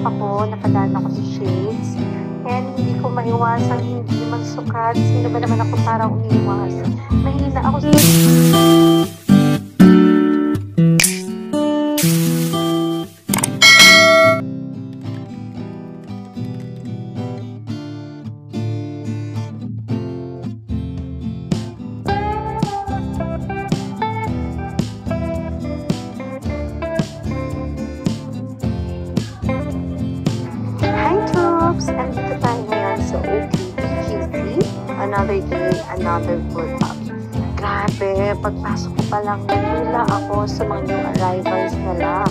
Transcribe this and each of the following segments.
ako, napadaan ako sa shades. And hindi ko maiwasan hindi magsukat. Sino ba naman ako para umiwas? Mahina ako sa... Andito tayo ngayon sa OKBQC. Another day, another food up. Grabe, pagpasok ko pa lang, nagula ako sa mga new arrivals nila.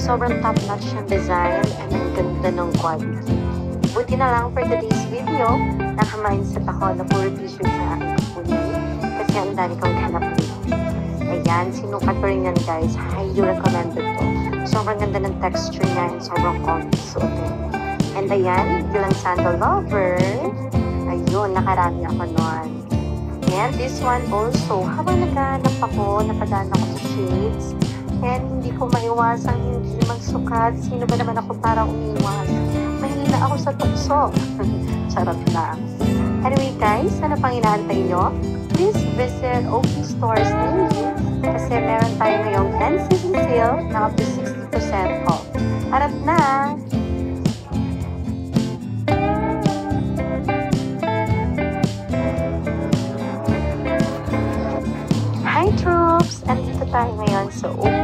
Sobrang top-notch yung design and ang ganda ng quality. Buti na lang for today's video, naka-mindset ako na puro t-shirt sa aking kukunin kasi ang dami kong ganap nito. Ayan, sinukat ko rin yan guys. Highly recommended to. Sobrang ganda ng texture niya and sobrang comfy suotin. And ayan, bilang sandal lover, ayun, nakarami ako nun. And this one also, habang naghahanap ako, napadaan ako sa shades, and hindi ko maiwasan hindi magsukat. Sino ba naman ako para umiwas? Mahina ako sa tukso. Charot lang. Anyway guys, ano pang inaantay nyo? Please visit OK Stores near you kasi meron tayo ngayong 10 season sale na up to 60% off. Harap na! Hi troops! Andito tayo ngayon sa OK